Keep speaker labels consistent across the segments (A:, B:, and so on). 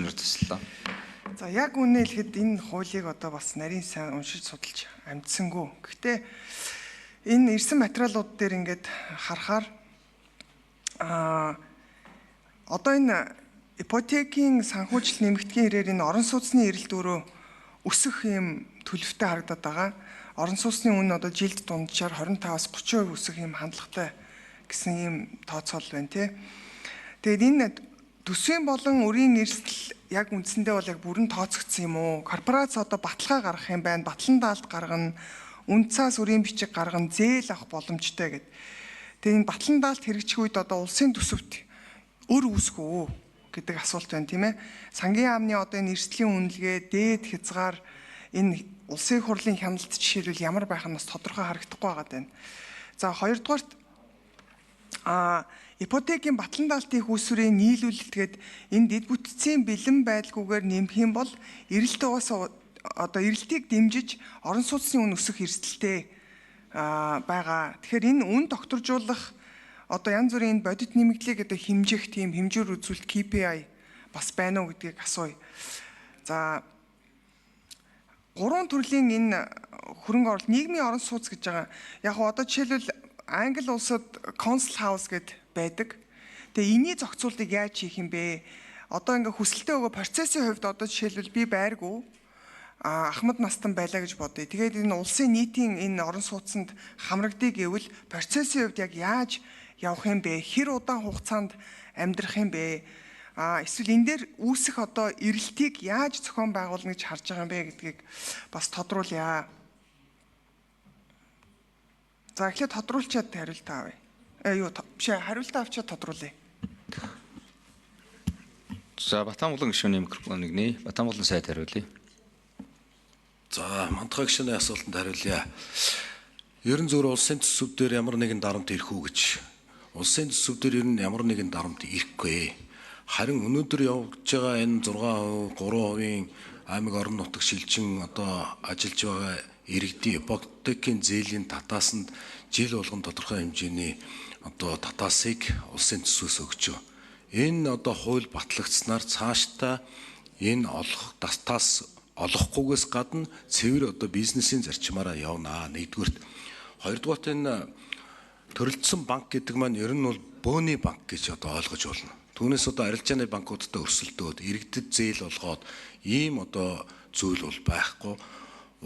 A: минут төслөө.
B: За яг үнэ хэлэхэд энэ хуулийг одоо бас нарийн сайн уншиж судалж амжсангүй. Гэхдээ энэ ирсэн материалууд дээр ингээд харахаар одоо энэ ипотекийн санхүүжилт нэмэгдэхийн хэрээр энэ орон сууцны эрэлт өөрөө өсөх юм төлөвтэй харагдаад байгаа. Орон сууцны үн одоо жилд дунджаар 25-аас 30% өсөх юм хандлагатай гэсэн юм тооцоол байна тий. Тэгээд энэ төсвийн болон үрийн эрсдэл яг үндсэндээ бол яг бүрэн тооцогдсон юм уу? Корпорац одоо баталгаа гаргах юм байна, батлан даалт гаргана, үнд цаас үрийн бичиг гаргана, зээл авах боломжтой гэдэг. Тэгээд энэ батлан даалт хэрэгжих үед одоо улсын төсөвт өр үүсэх үү гэдэг асуулт байна тийм ээ. Сангийн яамны одоо энэ эрсдлийн үнэлгээ дээд хязгаар энэ улсын хурлын хяналт жишээлбэл ямар байх нь бас тодорхой харагдахгүй байгаа байна. За хоёрдугаарт ипотекийн батлан даалтын хүүсвэрийн нийлүүлэлтгээд энэ дэд бүтцийн бэлэн байдалгүйгээр нэмэх юм бол эрэлтээ бас одоо эрэлтийг дэмжиж орон сууцны үн өсөх эрсдэлтэй байгаа. Тэгэхээр энэ үн докторжуулах одоо янз бүрийн бодит нэмэгдлийг одоо хэмжих тийм хэмжээр үзүүлэлт KPI бас байна уу гэдгийг асууя. За гурван төрлийн энэ хөрөнгө оруулалт нийгмийн орон сууц гэж байгаа. Яг одоо жишээлбэл Англи улсад council house гэдэг байдаг. Тэгээ эний зохицуултыг яаж хийх юм бэ? Одоо ингээ хүсэлтээ өгөө процессын хувьд одоо жишээлбэл би байргүй Ахмад Настан байлаа гэж бодъё. Тэгээд энэ улсын нийтийн энэ орон сууцнд хамрагдъя гэвэл процессын хувьд яг яаж явах юм бэ? Хэр удаан хугацаанд амьдрах юм бэ? Эсвэл энэ дээр үүсэх одоо эрэлтийг яаж зохион байгуулна гэж харж байгаа юм бэ гэдгийг бас тодруулъя. За эхлээд тодруулчаад хариулт авъя. Хариулт авчаад тодруулъя.
A: За Батамгалан гишүүний микрофоныг нээ. Батамгалан сайд хариулъя.
C: За Мантхай гишүүний асуултанд хариулъя. Ерөн зөвөр улсын төсөв дээр ямар нэгэн дарамт ирэх үү гэж. Улсын төсөв дээр ер нь ямар нэгэн дарамт ирэхгүй. Харин өнөөдөр явж байгаа энэ 6%, 3% аймаг орон нутаг шилжин одоо ажиллаж байгаа иргэдийн ипотекийн зээлийн татаасанд жил болгон тодорхой хэмжээний одоо татаасыг улсын төсвөөс өгч байгаа. Энэ одоо хууль батлагдсанаар цаашдаа энэ татаас олохгүйгээс гадна цэвэр одоо бизнесийн зарчмаараа явна. Нэгдүгürt. Хоёрдугаарт энэ төрөлдсөн банк гэдэг маань ер нь бол бөөний банк гэж одоо ойлгож болно. Түүнээс одоо арилжааны банкудтай өрсөлдөөд иргэдэд зээл олгоод ийм одоо зүйл бол байхгүй.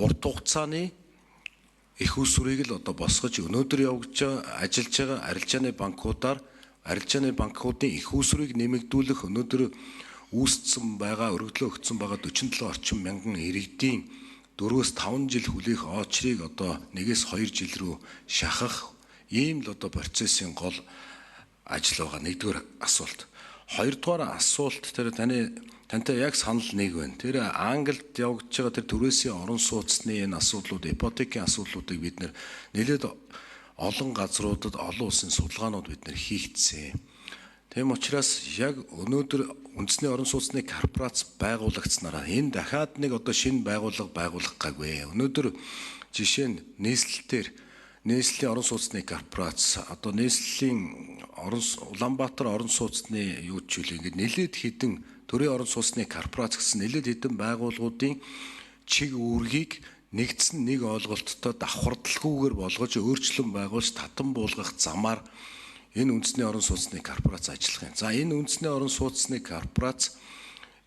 C: Урт хугацааны их усврыг л одоо босгож өнөөдөр ажиллаж байгаа арилжааны банкуудын их усврыг нэмэгдүүлэх өнөөдөр үүссэн байгаа өргөдлөө өгсөн байгаа 47 орчим мянган иргэдийн 4-5 жил хүлээх очрыг одоо 1-2 жил рүү шахах ийм л одоо процессын гол ажил байгаа. Нэгдүгээр асуулт. Хоёрдугаар асуулт тэр тантай яг санал нэг байна. Тэр Англид явагдаж байгаа тэр түрээсийн орон сууцны энэ асуудлууд, ипотекийн асуудлуудыг бид нэлээд олон газруудад олон улсын судалгаанууд бид хийгдсэн. Тийм учраас яг өнөөдөр үндэсний орон сууцны корпорац байгуулагдсанараа энэ дахиад нэг одоо шинэ байгууллага байгуулах гагвэ. Өнөөдөр жишээ нь Нестле орон сууцны корпорац одоо Нестлеийн Улаанбаатар орон сууцны юу ч үл ингээд нэлээд хідэн төрийн орон сууцны корпорац гэсэн нэлээд хідэн байгууллагуудын чиг үүргийг нэгдсэн нэг ойлголттой давхардалгүйгээр болгож өөрчлөн байгуулж татан буулгах замаар энэ үндэсний орон сууцны корпорац ажиллах юм. За энэ үндэсний орон сууцны корпорац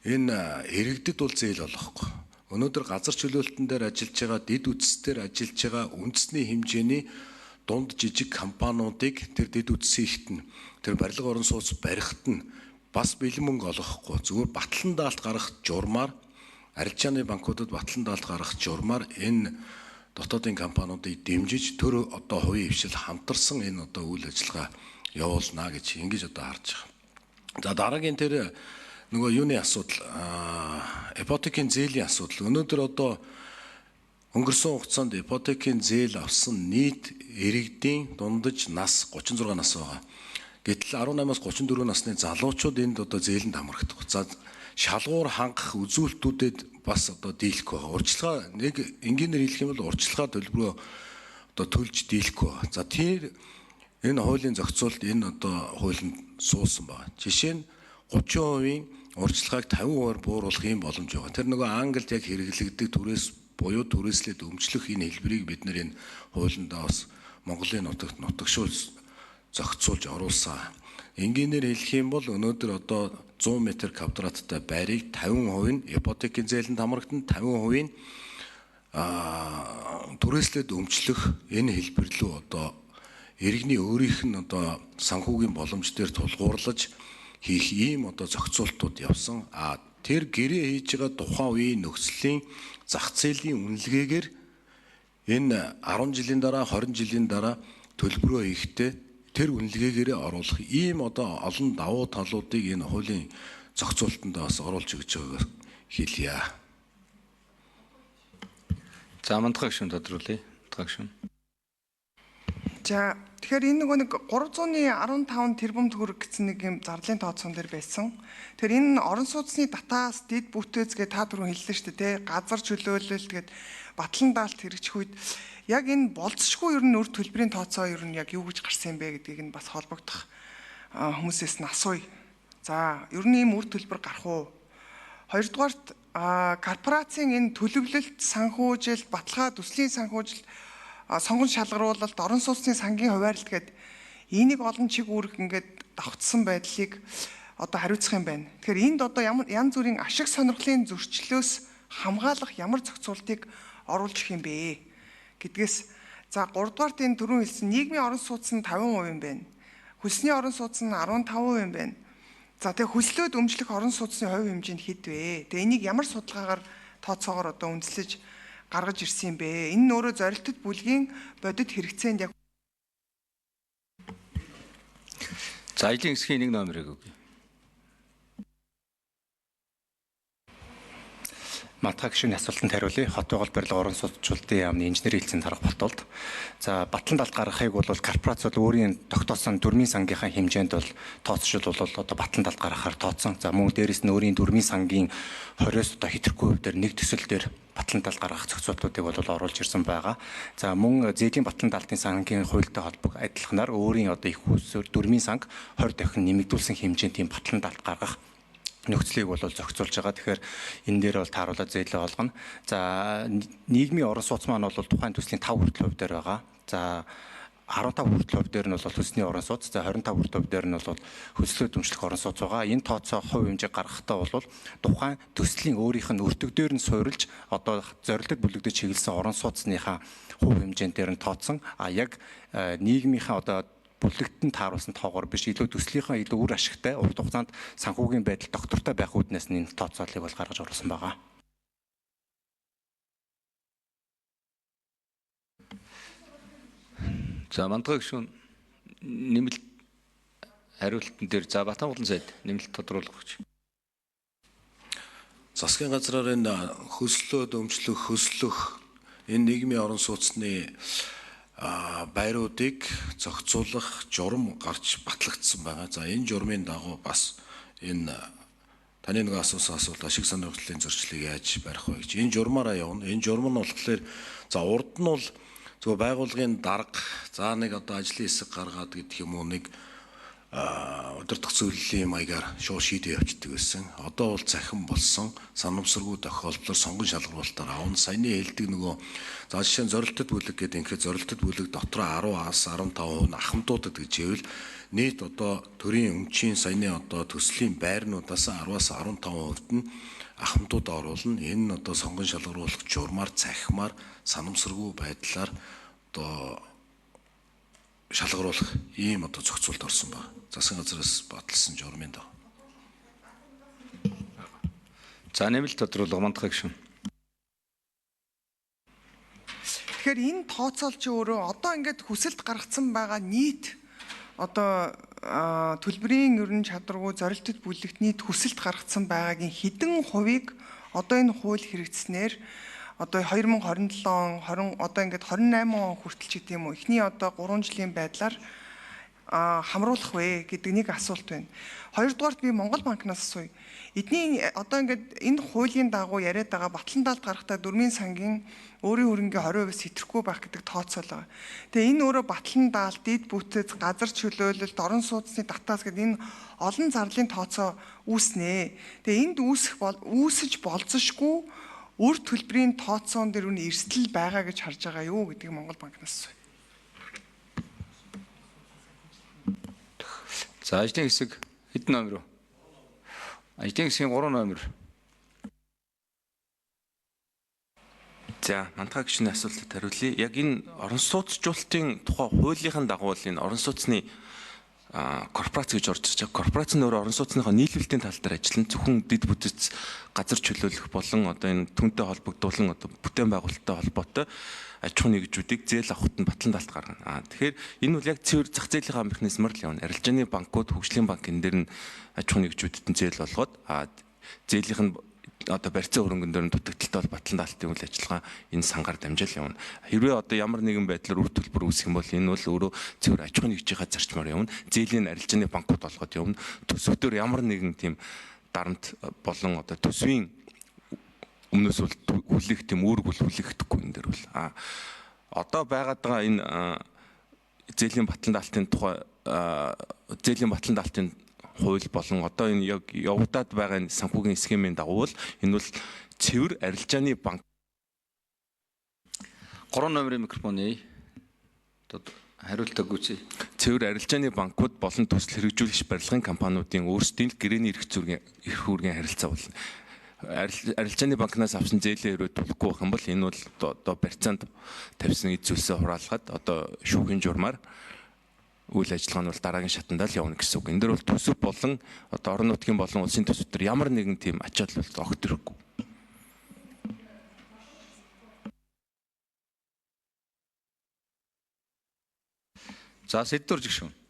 C: энэ иргэдэд бол зээл олгохгүй. Өнөөдөр газар чөлөөлтөн дээр ажиллаж байгаа, дэд үтсээр ажиллаж байгаа үндэсний хэмжээний дунд жижиг компаниудыг тэр дэд үтсийхт нь тэр барилга орон сууц барихт нь бас бэлэн мөнгө олгохгүй. Зүгээр батлан даалт гаргах журмаар арилжааны банкудад батлан даалт гаргах журмаар энэ дотоодын компаниудыг дэмжиж төр одоо хувийн хвшил хамтарсан энэ одоо үйл ажиллагаа явуулна гэж ингэж одоо харж байгаа. За дараагийн тэр нөгөө юуны асуудал ипотекийн зээлийн асуудал. Өнөөдөр одоо өнгөрсөн хугацаанд ипотекийн зээл авсан нийт иргэдийн дундаж нас 36 нас байгаа. Гэтэл 18-аас 34 насны залуучууд энд одоо зээлэнд хамрагдах. За шалгуур хангах үзүүлэлтүүдэд бас одоо дийлэхгүй байгаа. Урьдчилгаа нэг энгийнээр хэлэх юм бол урьдчилгаа төлбөрөө одоо төлж дийлэхгүй байгаа. За тэр энэ хуулийн зохицуулт энэ одоо хуулинд суусан байна. Жишээ нь 30% урьдчилгааг 50% бууруулах юм боломж байгаа. Тэр нөгөө Англид яг хэрэглэгддэг түрээс буюу түрээслээд өмчлөх энэ хэлбэрийг бид нэр энэ хуулиндаа бас Монголын нутагшуул зохицуулж оруулсан. Энгийнээр хэлэх юм бол өнөөдөр одоо 100 м квадраттай байрыг 50% нь ипотекийн зээлэнд хамрагдана, 50% нь түрээслээд өмчлөх энэ хэлбэр лөө одоо иргэний өөрийнх нь одоо санхүүгийн боломж дээр тулгуурлаж хийх ийм одоо зохицуултууд явсан. Тэр гэрээ хийж байгаа тухайн үеийн нөхцөлийн зах зээлийн үнэлгээгээр энэ 10 жилийн дараа 20 жилийн дараа төлбөрөө хийхдээ тэр үнэлгээгээрээ оруулах ийм одоо олон давуу талуудыг энэ хуулийн зохицуултанд бас оруулж өгч байгааг хэлье.
A: За мандах гишүүн тодруулъя. Мандах гишүүн.
B: За тэгэхээр энэ нөгөө нэг 315 тэрбум төгрөг гэсэн нэг юм зарлалын тооцоон дээр байсан. Тэгэхээр энэ орон сууцны татаас дэд бүтээц гэ та түрүү хэллээ шүү дээ, газар чөлөөлөл тэгээд батлан даалт хэрэгжих үед яг энэ болцсошгүй ер нь өр төлбөрийн тооцоо ер нь яг юу гэж гарсан юм бэ гэдгийг нь бас холбогдох хүмүүсээс нь асууя. За ер нь ийм өр төлбөр гарах уу? Хоёрдугаарт корпорацийн энэ төлөвлөлт, санхүүжилт, баталгаа, төслийн санхүүжилт, сонгон шалгаруулалт, орон сууцны сангийн хуваарлт гэдэг энийг олон чиг үүрэг ингээд давтсан байдлыг одоо хариуцах юм байна. Тэгэхээр энд одоо янз бүрийн ашиг сонирхлын зөрчлөөс хамгаалах ямар зохицуултыг оруулж ирэх юм бэ гэдгээс за 3 дугаарт энэ түрүүн хэлсэн нийгмийн орон сууц нь 50% юм байна. Хөлсний орон сууц нь 15% юм байна. За тэгээ хөлслөөд өмчлөх орон сууцны хувь хэмжээ нь хэд вэ? Тэгээ энийг ямар судалгаагаар тооцоогоор одоо үндэслэж гаргаж ирсэн юм бэ? Энэ нь өөрөө зорилттой бүлгийн бодит хэрэгцээнд яг
A: За ажлын хэсгийн нэг номерыг өгье.
D: Мандах гишүүний асуултанд хариулъя. Хот байгуул барилга орон сууцчлалтын яамны инженерийн хэлцээнд харах болтолд за батлан далд гаргахыг бол корпорацууд өөрийн тогтоосон дүрмийн сангийнхаа хэмжээнд бол тооцшил бол одоо батлан далд гаргахаар тооцсон. За мөн дээрэс нь өөрийн дүрмийн сангийн 20-с одоо хэтрхгүй хувь дээр нэг төсөл дээр батлан далд гаргах зохицуултуудыг бол оруулж ирсэн байгаа. За мөн зээлийн батлан далдын сангийн хуультай холбог адилханаар өөрийн одоо их усөр дүрмийн санг 20 дахин нэмэгдүүлсэн хэмжээнд тийм батлан далд гаргах нөхцөлийг бол зохицуулж байгаа. Тэгэхээр энэ дээр бол тааруулаад зээлээ олгоно. За нийгмийн орон сууц маань бол тухайн төслийн 5 хүртэл хувь дээр байгаа. За 15 хүртэл хувь дээр нь бол хөлсний орон сууц, за 25 хүртэл хувь дээр нь бол хөлслөө дэмжлэх орон сууц байгаа. Энэ тооцоо хувь хэмжээ гаргахдаа бол тухайн төслийн өөрийнх нь өртөг дээр нь суурилж одоо зорилтод бүлэгдэж чиглэсэн орон сууцныхаа хувь хэмжээнд дээр нь тооцсон. Яг нийгмийнхаа одоо бүлэгтэн тааруулсан тоогоор биш илүү төслийнхаа илүү үр ашигтай урт хугацаанд санхүүгийн байдал доктортой байх үүднээс нь энэ тооцоолыг бол гаргаж оруулсан байгаа.
A: За мандах гишүүн нэмэлт хариултан дээр за Батан улан сайд нэмэлт тодруулах гэж.
C: Засгийн газраар энэ хөслөөд өмчлөх, хөслөх энэ нийгмийн орон сууцны байруудыг зохицуулах журам гарч батлагдсан байгаа. За энэ журмын дагуу бас энэ таны нэг асуусан асуулт ашиг сонирхлын зөрчлийг яаж барих вэ гэж. Энэ журмаараа явна. Энэ журам нь болохоор за урд нь бол зөвхөн байгууллагын дарга за нэг одоо ажлын хэсэг гаргаад гэдэг юм уу нэг удирдах зөвлөлийн маягаар шууд шийдэ явчихдаг байсан. Одоо бол захин болсон санамсаргүй тохиолдлоор сонгон шалгаруулалтаар авна. Саяны хэлдэг нөгөө за жишээ нь зорилттой бүлэг гэдэг ингээд зорилттой бүлэг дотроо 10-аас 15% ахмадуудад гэж ивэл нийт одоо төрийн өмчийн саяны одоо төслийн байрнуудаас 10-аас 15% нь ахмадууд оруулна. Энэ нь одоо сонгон шалгаруулах журмаар захимаар санамсаргүй байдлаар одоо шалгаруулах ийм одоо зохицуулт орсон байна. Засгийн газраас баталсан журмын даа.
A: За нэмэлт тодруулга мандах гишүүн.
B: тэгэхээр энэ тооцоол чи өөрөө одоо ингээд хүсэлт гаргацсан байгаа нийт одоо төлбөрийн ерөн чадваргүй зорилттой бүлэгт нийт хүсэлт гаргацсан байгаагийн хэдэн хувийг одоо энэ хууль хэрэгжснээр одоо 2027 он 20 одоо ингээд 28 он хүртэл ч гэдэм үү эхний одоо 3 жилийн байдлаар хамруулах вэ гэдэг нэг асуулт байна. Хоёрдугаарт би Монгол банкнаас асууя. Эдний одоо ингээд энэ хуулийн дагуу яриад байгаа батлан даалт гарахтаа дөрмийн сангийн өөрийн хөрөнгөний 20% хэтрэхгүй байх гэдэг тооцоол байгаа. Тэгээ энэ өөрөө батлан даалт, дид бүтэц, газар чөлөөлөлт, орон сууцны татаас гэдэг энэ олон зарлын тооцоо үүснэ. Тэгээ энд үүсэж болзошгүй үр төлбөрийн тооцоон дээр үнэ эрсдэл байгаа гэж харж байгаа юу гэдгийг Монгол банкнаас асууя.
A: За ажлын хэсэг хэдэн номер вэ? Ажлын хэсгийн 3 номер.
E: За, мантаа гишүүний асуултад хариулъя. Яг энэ орон сууцжуулалтын тухай хуулийнхын дагуу энэ орон сууцны корпорац гэж орж ирж байгаа. Корпорац нь өөрөө орон сууцныхаа нийлүүлэлтийн тал дээр ажиллана. Зөвхөн дид бүтэц газар чөлөөлөх болон одоо энэ түнтэй холбогдуулан одоо бүтээн байгуулалттай холбоотой аж ахуй нэгжүүдийг зээл авахт нь батлан даалт гаргана. Тэгэхээр энэ бол яг цэвэр зах зээлийн механизмаар л явна. Арилжааны банкуд, хөгжлийн банк энэ дээр нь аж ахуй нэгжүүдэд нь зээл болгоод зээлийнх нь одоо барьцаа хөрөнгөн дээр нь дутагдaltaй бол батлан даалтын үйл ажиллагаа энэ сангаар дамжаал явна. Хэрвээ одоо ямар нэгэн байдлаар үр төлбөр үүсэх юм бол энэ бол өөрөө цэвэр аж ахуй нэгжийнхаа зарчмаар явна. Зээлийн арилжааны банкуд болгоод явна. Төсөвдөр ямар нэгэн тийм дарамт болон одоо төсвийн өмнөөс бол хүлээх тийм үүрэг бол хүлээхдэггүй энэ дэр бол. Одоо байгаад байгаа энэ зээлийн батлан даалтын тухай зээлийн батлан даалтын хууль болон одоо энэ яг явагдаад байгаа энэ санхүүгийн схемийн дагуу бол энэ бол цэвэр арилжааны банк
A: 3 номерын микрофоны хариултаа гүйцэе.
E: Цэвэр арилжааны банкуд болон төсөл хэрэгжүүлэгч барилгын компаниудын өөрсдийн л гэрээний эрх үүргийн харилцаа болно. Арилжааны банкнаас авсан зээлээ өрөө төлөхгүй байх юм бол энэ бол одоо барьцаанд тавьсан эд зүйлсээ хураалгаад одоо шүүхийн журмаар үйл ажиллагаа нь бол дараагийн шатандаа л явна гэсэн үг. Энэ дөр бол төсөв болон одоо орон нутгийн болон улсын төсөв төр ямар нэгэн тийм ачаал бол огт ирэхгүй.
A: За Сэддүр жигшүүн.